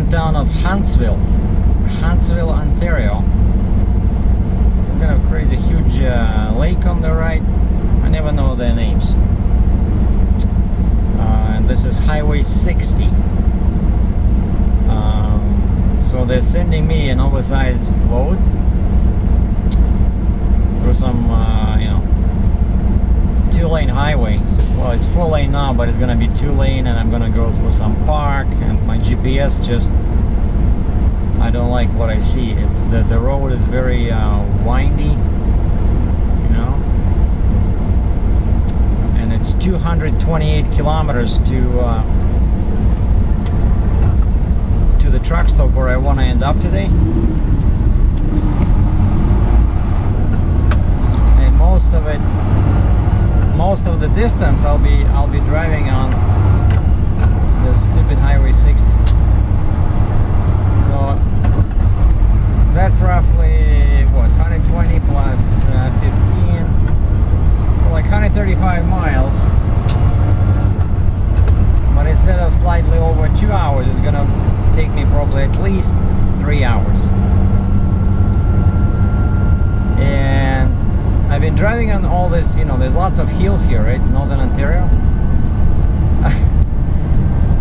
Canadian town of Huntsville, Ontario. Some kind of crazy huge lake on the right. I never know their names. And this is Highway 60. So they're sending me an oversized load through some, you know, 2-lane highway. Well, it's 4-lane now, but it's gonna be 2-lane, and I'm gonna go through some park. And my GPS just, I don't like what I see. It's the road is very windy, you know, and it's 228 kilometers to the truck stop where I want to end up today. And most of the distance I'll be driving on this stupid Highway 60. So that's roughly what, 120 plus 15, so like 135 miles. But instead of slightly over 2 hours, it's gonna take me probably at least 3 hours. And I've been driving on all this, you know, there's lots of hills here, right, in Northern Ontario.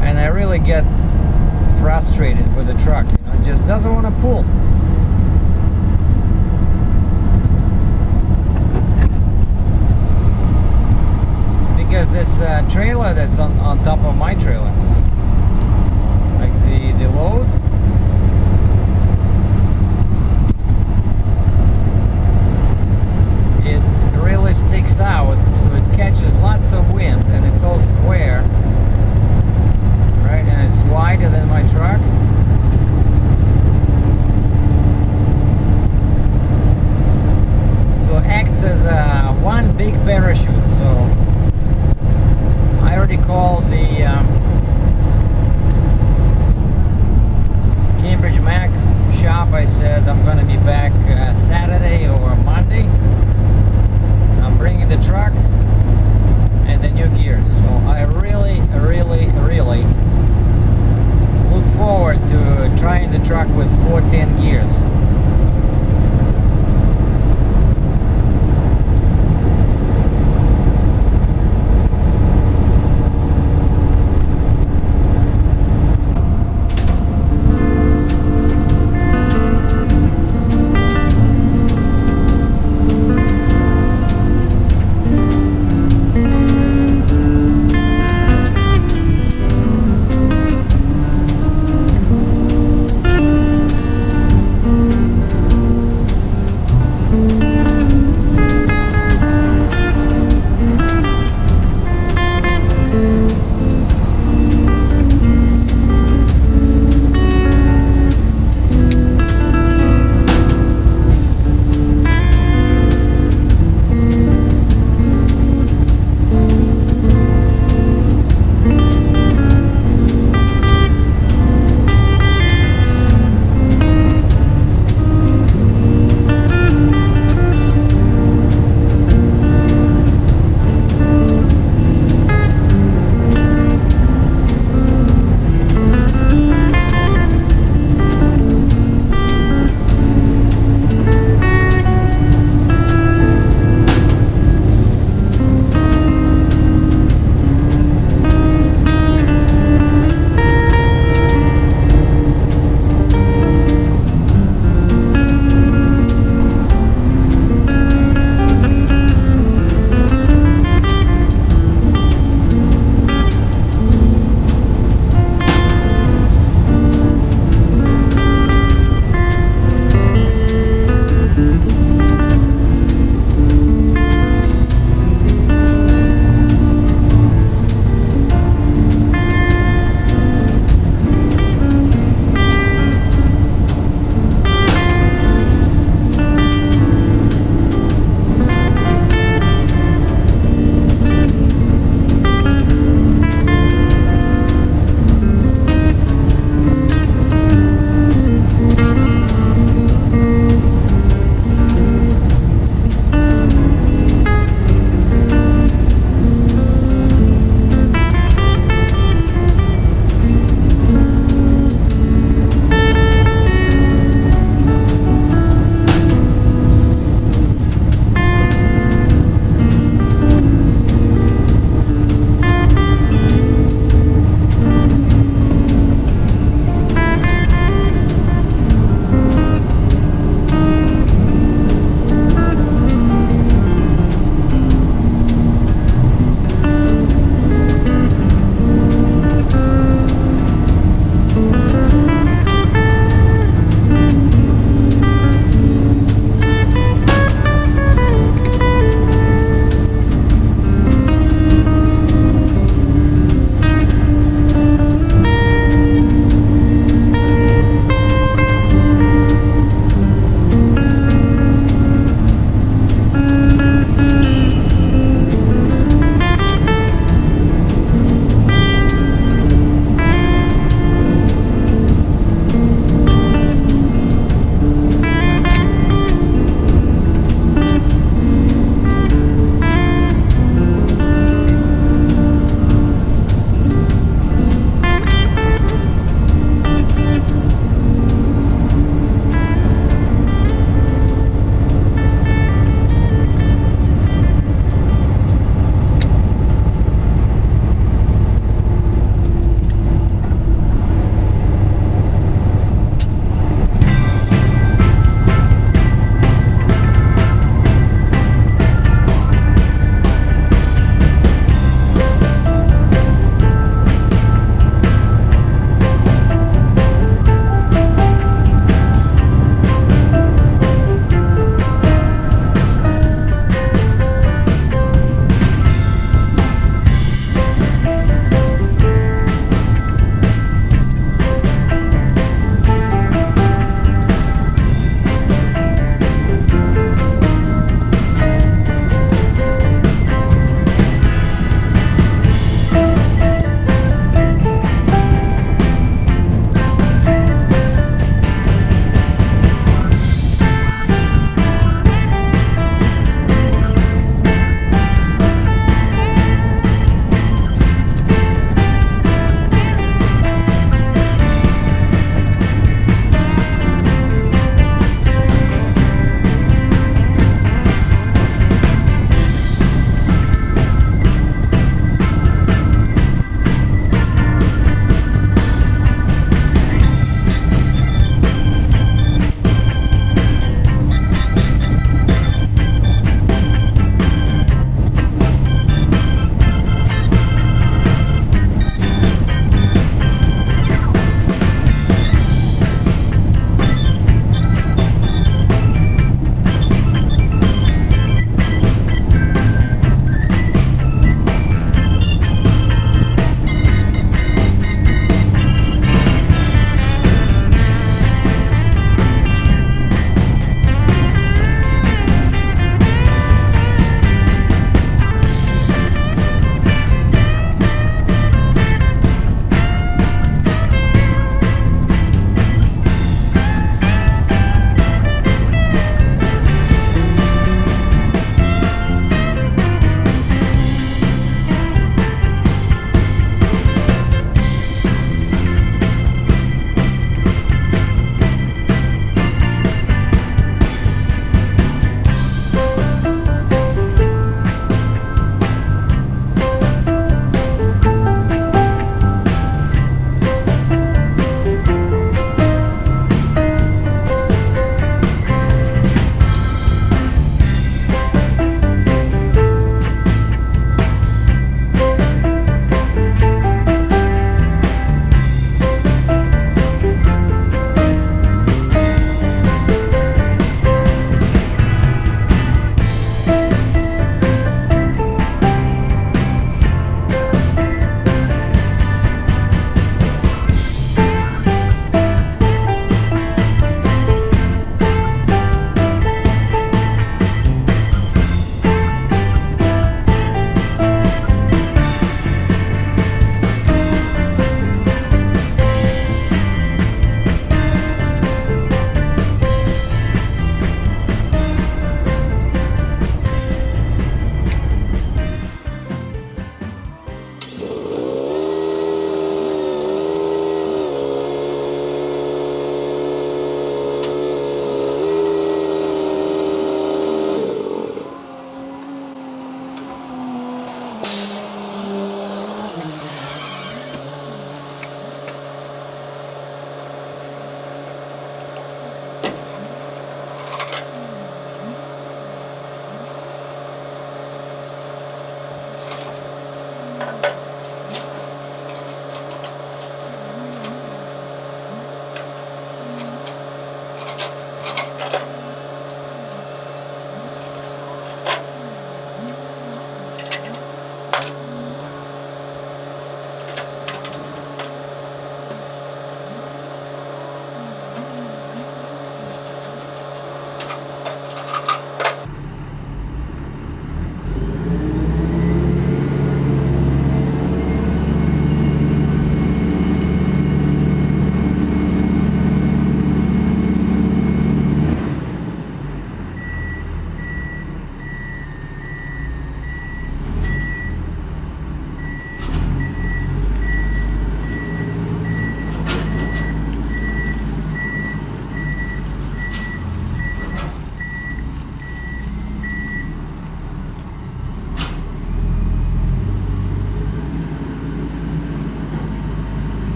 And I really get frustrated with the truck, you know, it just doesn't want to pull. Because this trailer that's on top of my trailer, like the load, it really sticks out, so it catches lots of wind, and it's all square, right, and it's wider than my truck. So it acts as one big parachute. So I already called the Cambridge Mac shop. I said I'm going to be back Saturday or Monday. I'm bringing the truck and the new gears. So I really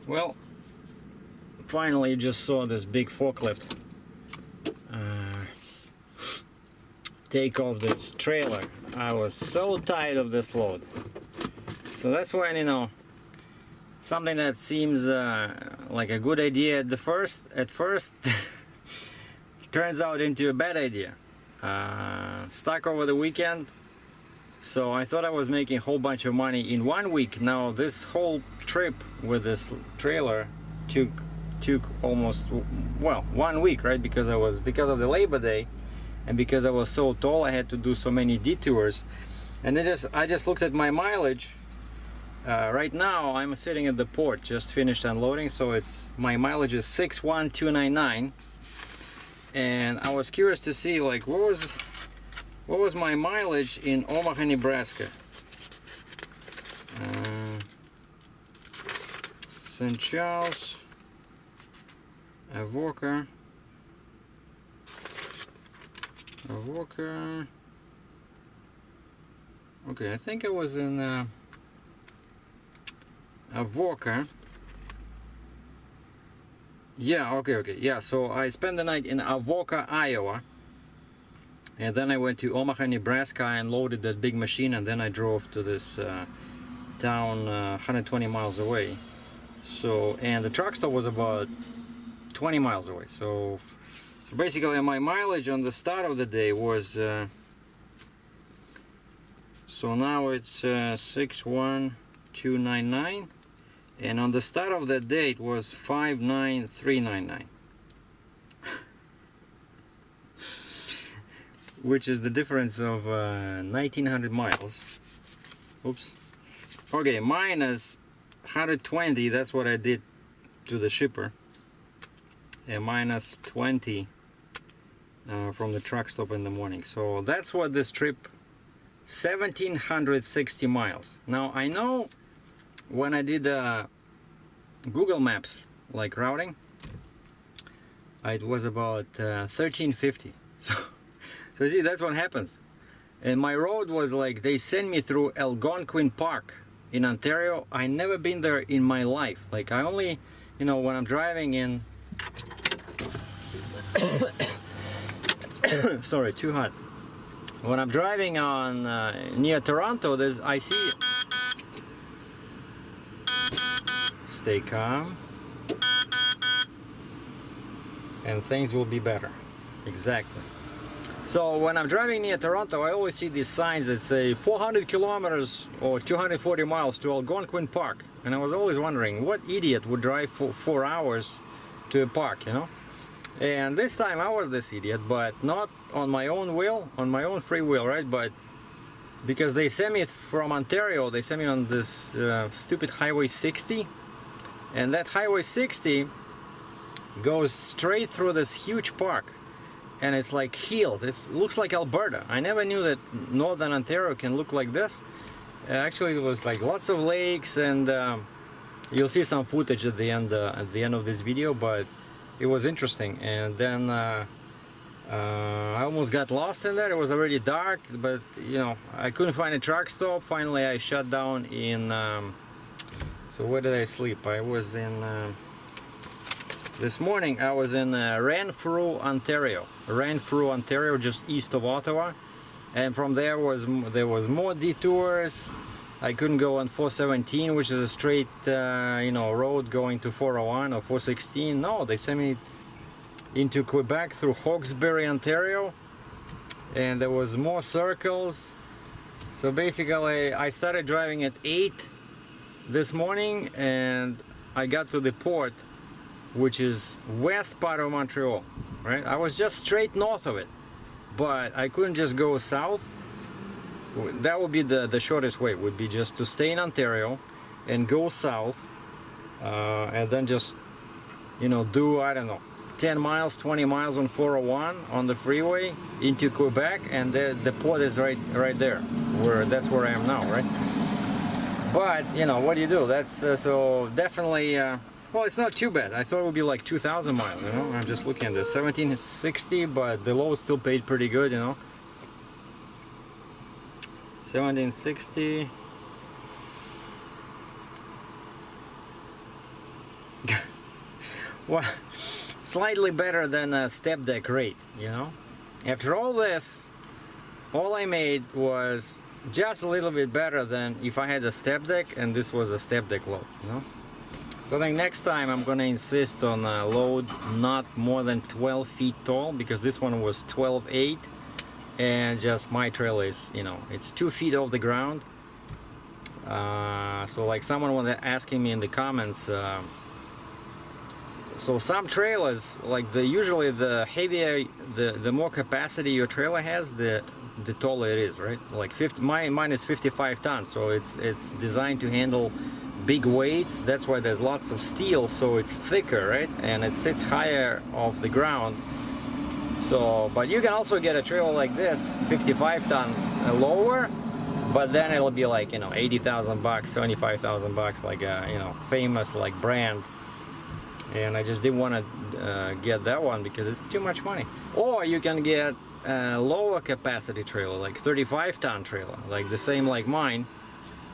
Well, finally just saw this big forklift take off this trailer. I was so tired of this load. So that's when, you know, something that seems like a good idea at first turns out into a bad idea. Stuck over the weekend, so I thought I was making a whole bunch of money in 1 week. Now this whole trip with this trailer took almost, well, 1 week, right? Because of the Labor Day, and because I was so tall, I had to do so many detours. And I just looked at my mileage. Right now I'm sitting at the port, just finished unloading, so my mileage is 61299. And I was curious to see, like, what was my mileage in Omaha, Nebraska. St. Charles, Avoca. Okay, I think I was in Avoca. Yeah, okay, yeah, so I spent the night in Avoca, Iowa, and then I went to Omaha, Nebraska and loaded that big machine, and then I drove to this town 120 miles away. So, and the truck stop was about 20 miles away. So basically my mileage on the start of the day was so now it's 61299, and on the start of the day it was 59399. Which is the difference of 1900 miles. Oops. Okay, minus 120, that's what I did to the shipper, and minus 20 from the truck stop in the morning. So that's what this trip, 1760 miles. Now I know when I did Google Maps, like routing, it was about 1350. So you see, that's what happens. And my road was like, they sent me through Algonquin Park in Ontario. I never been there in my life. Like, I only, you know, when I'm driving in sorry, too hot. When I'm driving on near Toronto, I see, stay calm and things will be better. Exactly. So when I'm driving near Toronto, I always see these signs that say 400 kilometers or 240 miles to Algonquin Park. And I was always wondering, what idiot would drive for 4 hours to a park, you know? And this time I was this idiot, but not on my own will, on my own free will, right? But because they sent me from Ontario, they sent me on this stupid Highway 60. And that Highway 60 goes straight through this huge park. And it's like hills. It looks like Alberta. I never knew that northern Ontario can look like this. Actually, it was like lots of lakes, and you'll see some footage at the end of this video. But it was interesting. And then I almost got lost in there. It was already dark, but you know, I couldn't find a truck stop. Finally, I shut down in. So where did I sleep? I was in. This morning I was in thru, Ontario. thru, Ontario, just east of Ottawa, and from there was more detours. I couldn't go on 417, which is a straight you know, road going to 401 or 416. No, they sent me into Quebec through Hawkesbury, Ontario, and there was more circles. So basically I started driving at 8 this morning, and I got to the port, which is west part of Montreal, right? I was just straight north of it, but I couldn't just go south. That would be the shortest way, would be just to stay in Ontario and go south, and then just, you know, do, I don't know, 10 miles, 20 miles on 401 on the freeway into Quebec, and the port is right there, that's where I am now, right? But, you know, what do you do? That's, so definitely, well, it's not too bad. I thought it would be like 2,000 miles, you know? I'm just looking at this, 1760, but the load still paid pretty good, you know? 1760. Well, slightly better than a step deck rate, you know. After all this, all I made was just a little bit better than if I had a step deck and this was a step deck load, you know. So I think next time I'm gonna insist on a load not more than 12 feet tall, because this one was 12.8, and just my trailer is, you know, it's 2 feet off the ground. So like someone was asking me in the comments, so some trailers, like usually the heavier, the more capacity your trailer has, the taller it is, right? Like mine is 55 tons, so it's designed to handle big weights. That's why there's lots of steel, so it's thicker, right? And it sits higher off the ground. So, but you can also get a trailer like this, 55 tons lower, but then it'll be like, you know, 80,000 bucks, 75,000 bucks, like a, you know, famous like brand. And I just didn't want to get that one because it's too much money. Or you can get a lower capacity trailer, like 35 ton trailer, like the same like mine.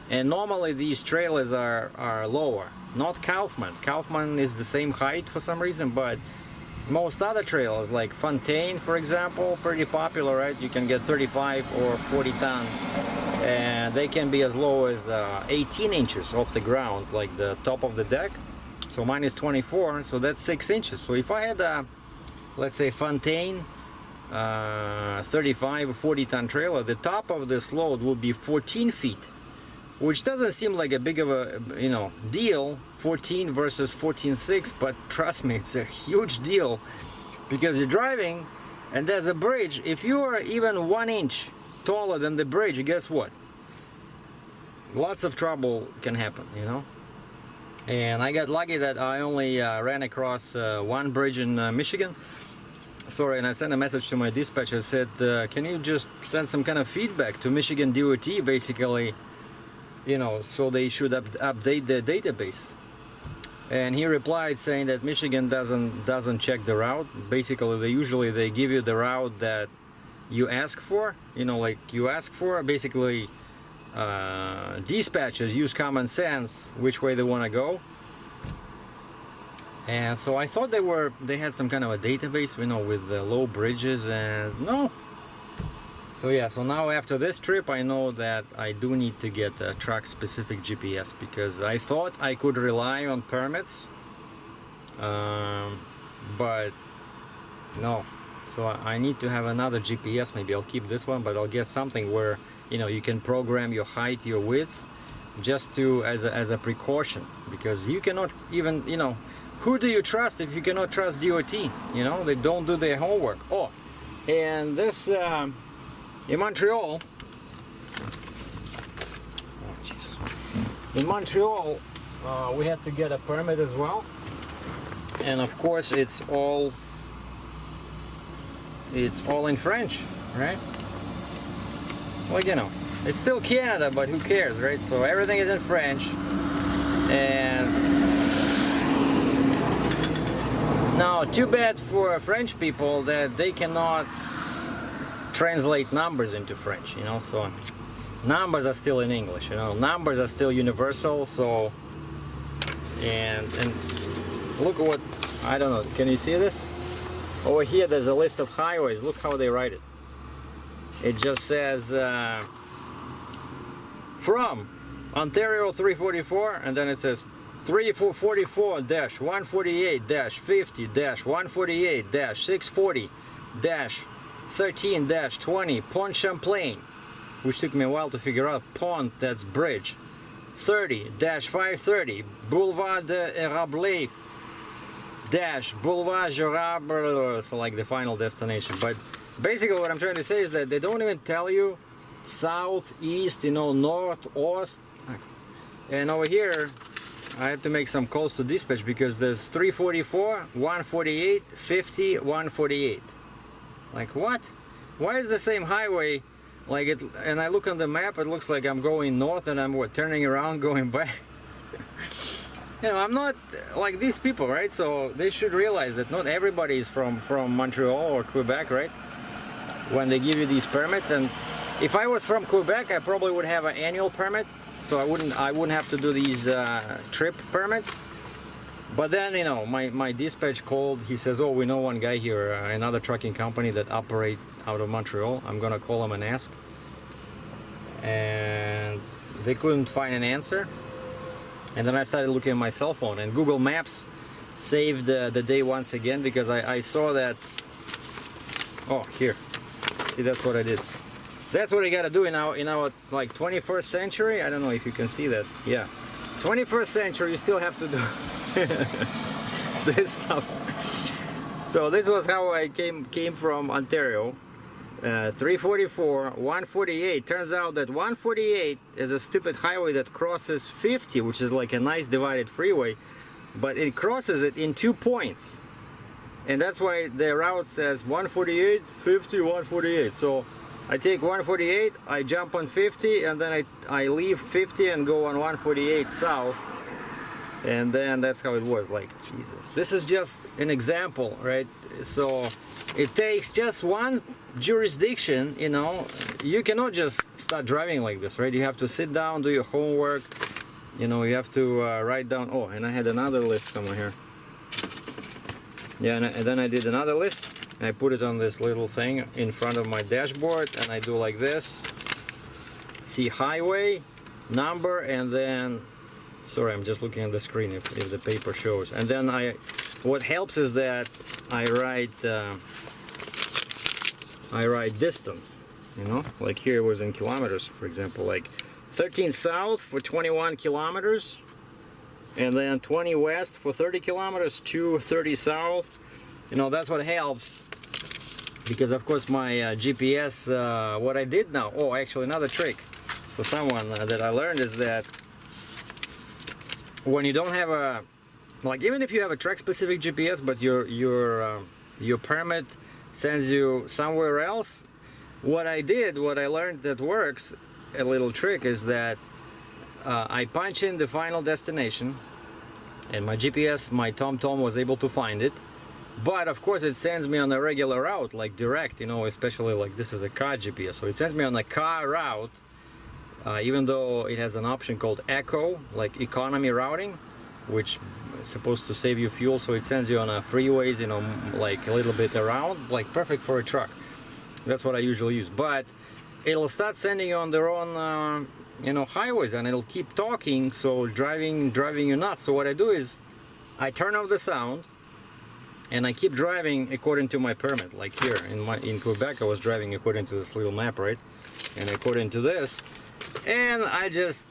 And normally these trailers are lower, not Kaufman. Kaufman is the same height for some reason, but most other trailers like Fontaine, for example, pretty popular, right? You can get 35 or 40 ton, and they can be as low as 18 inches off the ground, like the top of the deck. So mine is 24, so that's 6 inches. So if I had a, let's say, Fontaine 35 or 40 ton trailer, the top of this load will be 14 feet, which doesn't seem like a big of a, you know, deal, 14 versus 14.6, but trust me, it's a huge deal, because you're driving and there's a bridge. If you are even 1 inch taller than the bridge, guess what? Lots of trouble can happen, you know. And I got lucky that I only ran across one bridge in Michigan. Sorry, and I sent a message to my dispatcher, said, can you just send some kind of feedback to Michigan DOT, basically, you know, so they should update their database. And he replied saying that Michigan doesn't check the route. Basically, they give you the route that you ask for, you know, like you ask for. Basically, dispatchers use common sense which way they want to go. And so I thought they had some kind of a database, you know, with the low bridges, and no. So yeah, so now after this trip I know that I do need to get a truck specific GPS, because I thought I could rely on permits, but no. So I need to have another GPS. Maybe I'll keep this one, but I'll get something where, you know, you can program your height, your width, just to as a precaution, because you cannot even, you know, who do you trust if you cannot trust DOT? You know, they don't do their homework. Oh, and this in Montreal, we had to get a permit as well, and of course it's all in French, right? Well, you know, it's still Canada, but who cares, right? So everything is in French. And now, too bad for French people that they cannot translate numbers into French, you know. So numbers are still in English, you know. Numbers are still universal. So and look at what, I don't know, can you see this? Over here there's a list of highways. Look how they write it. It just says from Ontario 344, and then it says 344-148-50-148-640-13-20 Pont Champlain, which took me a while to figure out. Pont, that's bridge. 30-530 Boulevard de Rabelais Boulevard Gérard, so like the final destination. But basically what I'm trying to say is that they don't even tell you south, east, you know, north, ost. And over here I have to make some calls to dispatch, because there's 344, 148, 50, 148. Like what? Why is the same highway like it? And I look on the map, it looks like I'm going north, and I'm turning around going back. You know, I'm not like these people, right? So they should realize that not everybody is from Montreal or Quebec, right? When they give you these permits. And if I was from Quebec, I probably would have an annual permit, so I wouldn't have to do these trip permits. But then, you know, my dispatch called. He says, oh, we know one guy here, another trucking company that operate out of Montreal. I'm gonna call him and ask. And they couldn't find an answer. And then I started looking at my cell phone, and Google Maps saved the day once again, because I saw that. Oh, here. See, that's what I did. That's what you gotta do in our like 21st century. I don't know if you can see that. Yeah, 21st century, you still have to do this stuff. So this was how I came from Ontario. 344, 148. Turns out that 148 is a stupid highway that crosses 50, which is like a nice divided freeway, but it crosses it in 2 points. And that's why the route says 148, 50, 148. So I take 148, I jump on 50, and then I leave 50 and go on 148 south. And then that's how it was. Like, Jesus. This is just an example, right? So it takes just one jurisdiction, you know. You cannot just start driving like this, right? You have to sit down, do your homework. You know, you have to write down. Oh, and I had another list somewhere here. Yeah, and then I did another list. I put it on this little thing in front of my dashboard, and I do like this. See highway, number, and then, sorry, I'm just looking at the screen if the paper shows. And then what helps is that I write distance, you know, like here it was in kilometers, for example, like 13 south for 21 kilometers, and then 20 west for 30 kilometers, 230 south. You know, that's what helps, because of course my GPS, what I did now, oh, actually another trick for someone that I learned is that when you don't have a, like, even if you have a track specific GPS, but your permit sends you somewhere else, what I learned that works, a little trick, is that I punch in the final destination, and my GPS, my TomTom was able to find it. But of course it sends me on a regular route, like direct, you know, especially like this is a car GPS, so it sends me on a car route, even though it has an option called Echo, like economy routing, which is supposed to save you fuel, so it sends you on a freeways, you know, like a little bit around, like perfect for a truck. That's what I usually use. But it'll start sending you on their own, you know, highways, and it'll keep talking, so driving you nuts. So what I do is I turn off the sound, and I keep driving according to my permit. Like here in Quebec, I was driving according to this little map, right? And according to this, and I just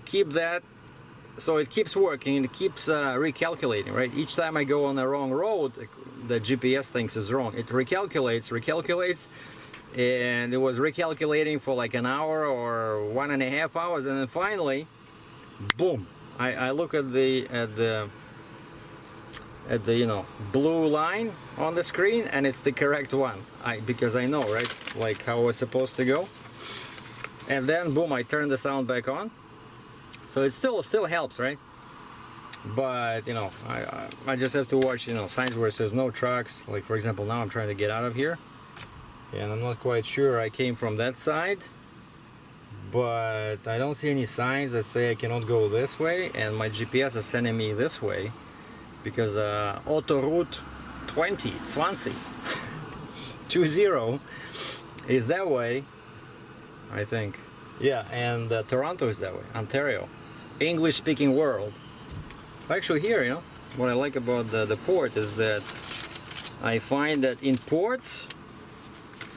keep that, so it keeps working. It keeps recalculating, right? Each time I go on the wrong road, the GPS thinks is wrong. It recalculates, and it was recalculating for like an hour or 1.5 hours, and then finally, boom! I look at the you know, blue line on the screen, and it's the correct one, because I know, right, like how it was supposed to go. And then boom, I turn the sound back on, so it still helps, right? But you know, I just have to watch, you know, signs where it says no trucks. Like for example, now I'm trying to get out of here, and I'm not quite sure I came from that side, but I don't see any signs that say I cannot go this way, and my GPS is sending me this way, because Autoroute 20 is that way, I think. Yeah, and Toronto is that way, Ontario, English speaking world. Actually here, you know, what I like about the port is that I find that in ports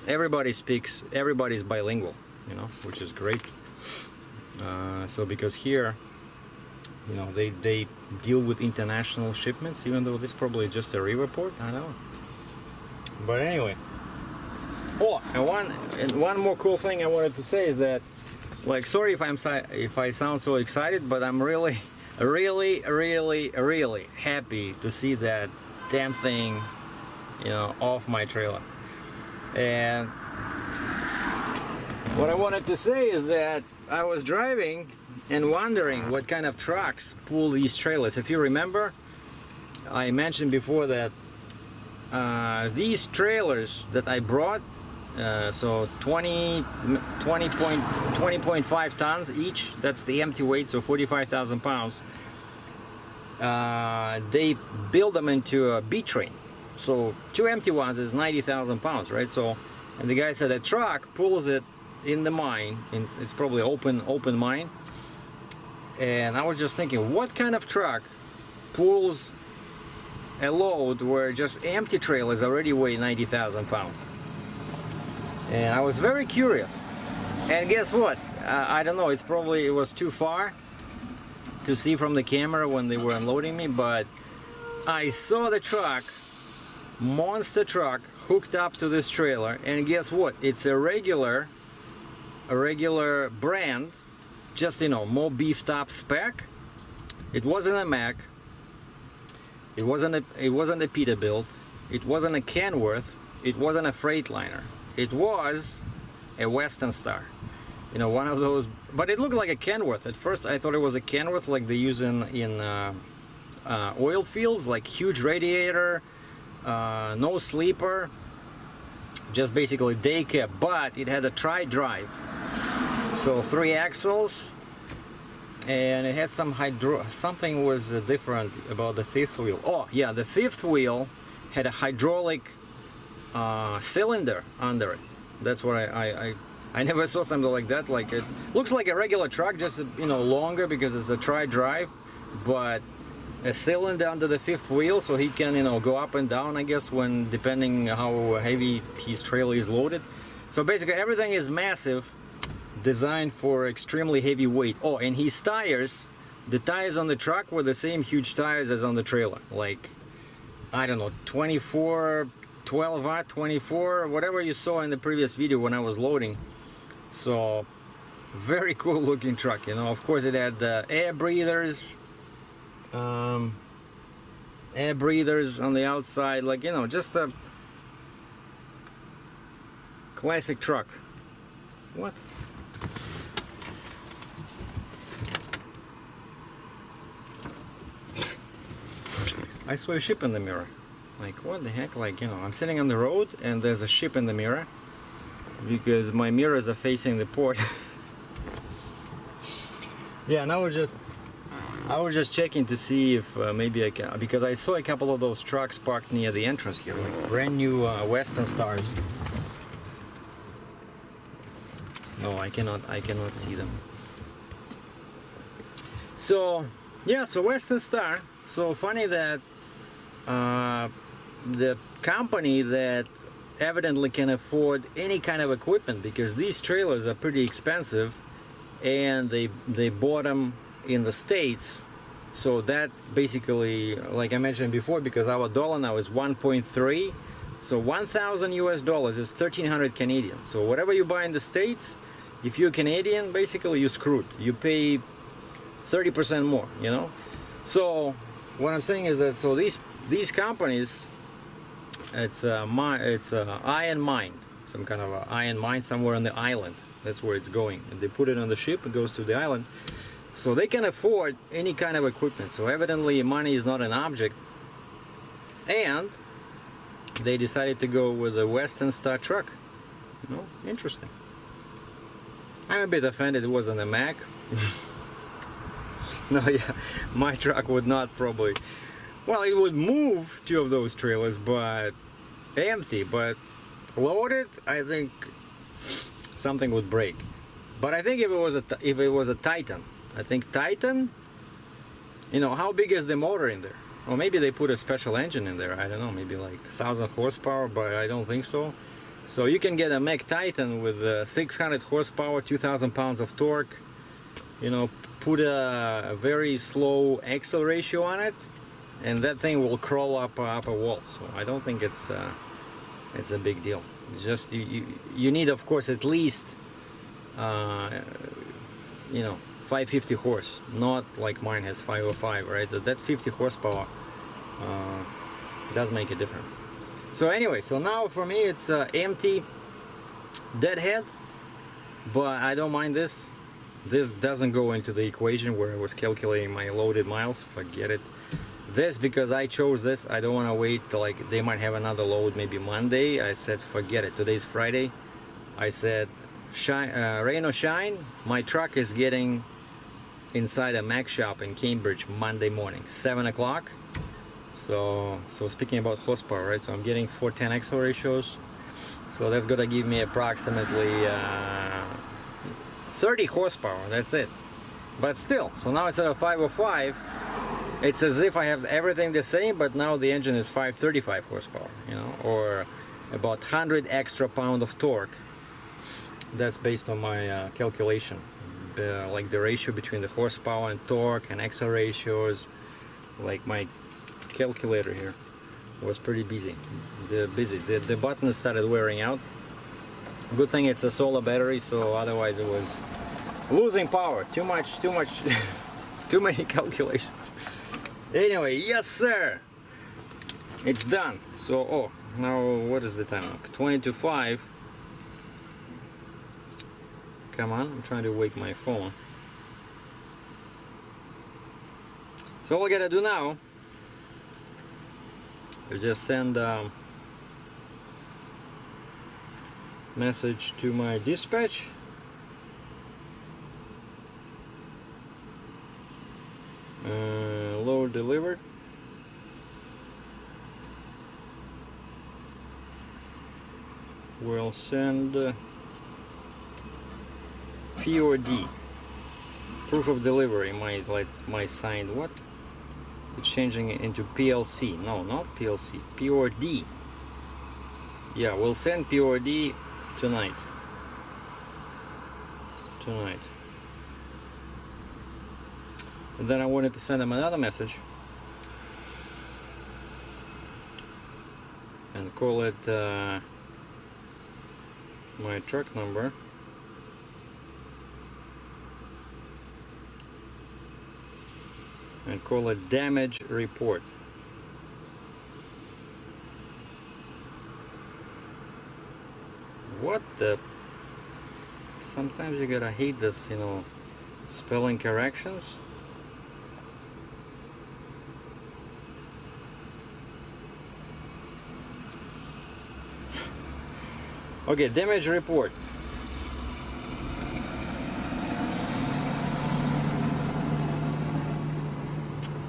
everybody's bilingual, you know, which is great. So because here, you know, they deal with international shipments, even though this is probably just a river port, I don't know. But anyway, oh, and one more cool thing I wanted to say is that, like, sorry if I sound so excited, but I'm really happy to see that damn thing, you know, off my trailer. And what I wanted to say is that I was driving and wondering what kind of trucks pull these trailers. If you remember, I mentioned before that these trailers that I brought, so 20.5 tons each, that's the empty weight, so 45,000 pounds. they build them into a B train. So 2 empty ones is 90,000 pounds, right? So, and the guy said a truck pulls it in the mine, it's probably open mine. And I was just thinking, what kind of truck pulls a load where just empty trailers already weigh 90,000 pounds? And I was very curious. And guess what? I don't know, it was too far to see from the camera when they were unloading me, but I saw the truck, monster truck, hooked up to this trailer, and guess what? It's a regular brand, just, you know, more beefed up spec. It wasn't a Mack, it wasn't a Peterbilt, it wasn't a Kenworth, it wasn't a Freightliner, it was a Western Star. You know, one of those, but it looked like a Kenworth. At first I thought it was a Kenworth like they use in oil fields, like huge radiator, no sleeper, just basically day cab, but it had a tri-drive, so 3 axles, and it had some something was different about the 5th wheel. Oh yeah, the 5th wheel had a hydraulic cylinder under it. That's what I never saw something like that. Like, it looks like a regular truck, just, you know, longer because it's a tri-drive, but a cylinder under the 5th wheel, so he can, you know, go up and down, I guess, when depending how heavy his trailer is loaded. So basically everything is massive, designed for extremely heavy weight. Oh, and his tires, the tires on the truck were the same huge tires as on the trailer, like, I don't know, 12 watt, 24, whatever you saw in the previous video when I was loading. So very cool looking truck, you know. Of course it had air breathers on the outside, like, you know, just a classic truck. What? I saw a ship in the mirror. Like, what the heck? Like, you know, I'm sitting on the road and there's a ship in the mirror because my mirrors are facing the port. Yeah, and I was just checking to see if maybe I can, because I saw a couple of those trucks parked near the entrance here, like brand new Western Stars. No, I cannot see them. So yeah, so Western Star. So funny that the company that evidently can afford any kind of equipment, because these trailers are pretty expensive, and they bought them in the States. So that basically, like I mentioned before, because our dollar now is 1.3, so 1,000 US dollars is 1,300 Canadian. So whatever you buy in the States, if you're Canadian, basically you're screwed. You pay 30% more, you know. So what I'm saying is that, so these companies, it's iron mine, some kind of a iron mine somewhere on the island. That's where it's going, and they put it on the ship, it goes to the island. So they can afford any kind of equipment. So evidently money is not an object, and they decided to go with a Western Star truck. You know, interesting. I'm a bit offended it wasn't a Mack. No, yeah, my truck would not probably. Well, it would move 2 of those trailers, but empty. But loaded, I think something would break. But I think if it was a Titan, I think Titan. You know, how big is the motor in there? Or maybe they put a special engine in there. I don't know, maybe like 1,000 horsepower, but I don't think so. So you can get a Mack Titan with 600 horsepower, 2,000 pounds of torque. You know, put a very slow axle ratio on it, and that thing will crawl up a wall. So I don't think it's a big deal. It's just you need, of course, at least you know, 550 horse, not like mine has 505, right? That 50 horsepower does make a difference. So anyway, so now for me it's empty deadhead, but I don't mind this. This doesn't go into the equation where I was calculating my loaded miles. Forget it. This, because I chose this, I don't want to wait till, like, they might have another load maybe Monday. I said forget it. Today's Friday. I said shine, rain or shine, my truck is getting inside a Mac shop in Cambridge Monday morning, 7 o'clock. So speaking about horsepower, right? So I'm getting 410 axle ratios. So that's gonna give me approximately 30 horsepower. That's it. But still, so now instead of 505, it's as if I have everything the same, but now the engine is 535 horsepower, you know, or about 100 extra pound of torque. That's based on my calculation. Like the ratio between the horsepower and torque and axle ratios, like my calculator here was pretty busy. The buttons started wearing out. Good thing it's a solar battery, so otherwise it was losing power. Too much too many calculations. Anyway, yes sir, it's done. So oh, now what is the time? 20 to 5. Come on, I'm trying to wake my phone. So all I gotta do now is just send a message to my dispatch. Load delivered. We'll send POD, proof of delivery. My signed what? It's changing it into PLC. No, not PLC. POD. Yeah, we'll send POD tonight. And then I wanted to send them another message and call it my truck number. And call it damage report. What the? Sometimes you gotta hate this, you know, spelling corrections. Okay, damage report.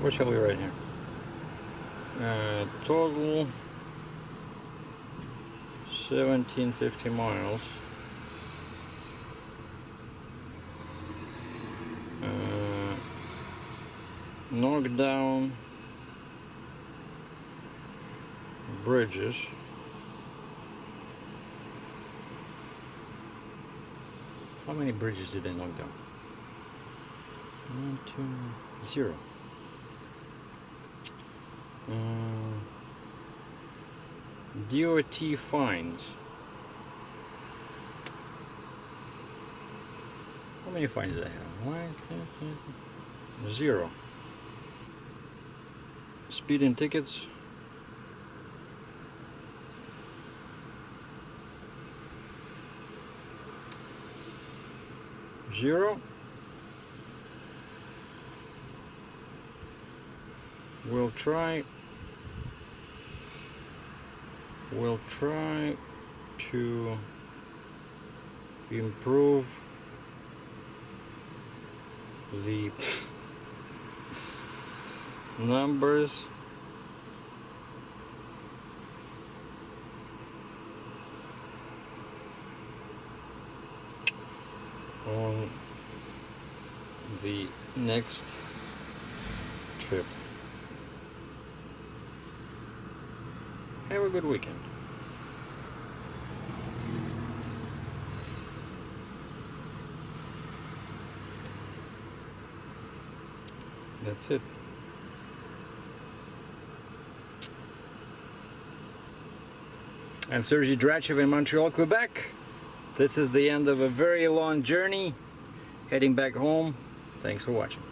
What shall we write here? Total 1750 miles. Knocked down bridges. How many bridges did they knock down? 1, 2, 0. DOT fines. How many fines did I have? 1, 2, 3, 0. Speeding tickets. Zero. We'll try to improve the numbers on the next trip. Have a good weekend. That's it. I'm SERGEI DRATCHEV in Montreal, Quebec. This is the end of a very long journey. Heading back home. Thanks for watching.